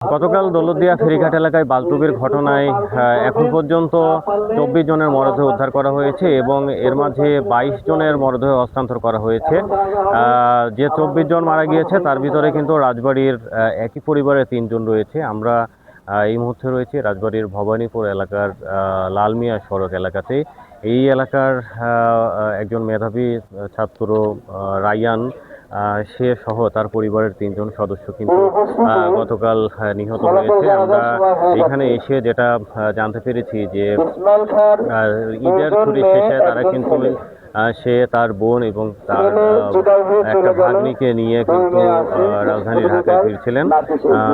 গতকাল দৌলতদিয়া ফেরিঘাট এলাকায় বালডুবির ঘটনায় এখন পর্যন্ত 24 জনের মরদেহ উদ্ধার করা হয়েছে এবং এর মাঝে 22 জনের মরদেহ হস্তান্তর করা হয়েছে। যে 24 জন মারা গিয়েছে তার ভিতরে কিন্তু রাজবাড়ির একই পরিবারের 3 জন রয়েছে। আমরা এই মুহূর্তে রয়েছে রাজবাড়ির ভবানীপুর এলাকার লালমিয়া সড়ক এলাকাতে। এই এলাকার একজন মেধাবী ছাত্র রায়ান, সে সহ তার পরিবারের 3 জন সদস্য কিন্তু গতকাল নিহত হয়েছে। আমরা এখানে এসে যেটা জানতে পেরেছি যে ঈদের ছুটি শেষে তারা কিন্তু সে তার বোন এবং তার একটা ভাগ্নিকে নিয়ে কিন্তু রাজধানী ঢাকায় ফিরছিলেন।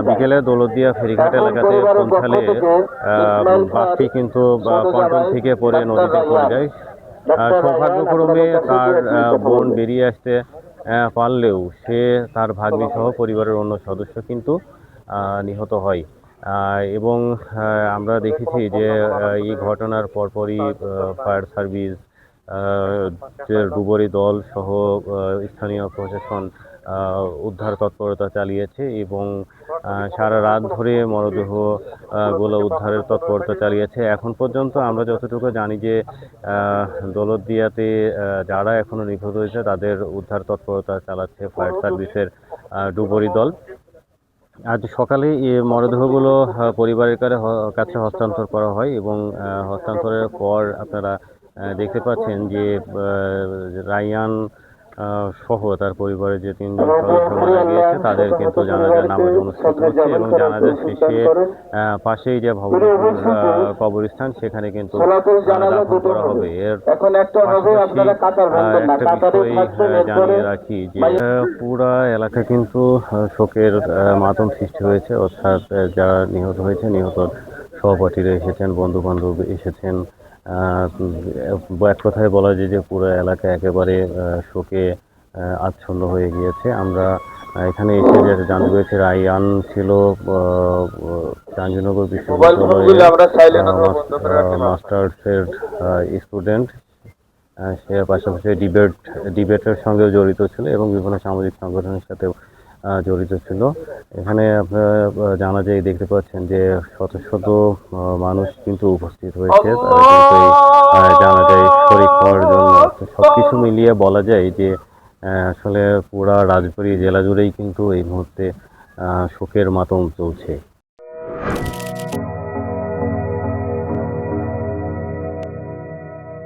বিকেলে দৌলতদিয়া ফেরিঘাট এলাকাতে পৌঁছালে বাসটি কিন্তু পল্টন থেকে পড়ে নদীতে পড়ে যায়। সৌভাগ্যক্রমে তার বোন বেরিয়ে আসতে পারলেও সে তার ভাগ্নি সহ পরিবারের অন্য সদস্য কিন্তু নিহত হয়। এবং আমরা দেখেছি যে এই ঘটনার পরপরই ফায়ার সার্ভিস, ডুবুরি দল সহ স্থানীয় প্রশাসন উদ্ধার তৎপরতা চালিয়েছে এবং সারা রাত ধরে মরদেহ গুলো উদ্ধারের তৎপরতা চালিয়েছে। এখন পর্যন্ত আমরা যতটুকু জানি যে দৌলতদিয়াতে যারা এখনো নিখোঁজ হয়েছে তাদের উদ্ধার তৎপরতা চালাচ্ছে ফায়ার সার্ভিসের ডুবুরি দল। আজ সকালে এই মরদেহগুলো পরিবারের কাছে হস্তান্তর করা হয় এবং হস্তান্তরের পর আপনারা দেখতে পাচ্ছেন যে রায়ান সহ তার পরিবারের যে 3 জন সদস্য মারা গিয়েছে তাদের কিন্তু জানাজার নামাজ অনুষ্ঠিত হচ্ছে এবং জানাজার শেষে পাশেই যে ভবানীপুর কবরস্থান সেখানে কিন্তু দাফন করা হবে। এর একটা বিষয় জানিয়ে রাখি যে পুরা এলাকা কিন্তু শোকের মাতম সৃষ্টি হয়েছে, অর্থাৎ যারা নিহত হয়েছে নিহত সহপাঠীরা এসেছেন, বন্ধু বান্ধব এসেছেন। এক কথায় বলা যায় যে পুরো এলাকা একেবারে শোকে আচ্ছন্ন হয়ে গিয়েছে। আমরা এখানে এসে যে জানতে পেরেছি রায়ান ছিল জাহাঙ্গীরনগর বিশ্ববিদ্যালয়ের মাস্টার্সের স্টুডেন্ট। সে পাশাপাশি ডিবেটের সঙ্গেও জড়িত ছিল এবং বিভিন্ন সামাজিক সংগঠনের সাথেও জড়িত ছিল। এখানে আপনারা জানা যায় দেখতে পাচ্ছেন যে শত শত মানুষ কিন্তু উপস্থিত হয়েছে, তারা কিন্তু জানা যায় শরীক হওয়ার জন্য। সবকিছু মিলিয়ে বলা যায় যে আসলে পুরা রাজবাড়ী জেলা জুড়েই কিন্তু এই মুহূর্তে শোকের মাতম চলছে।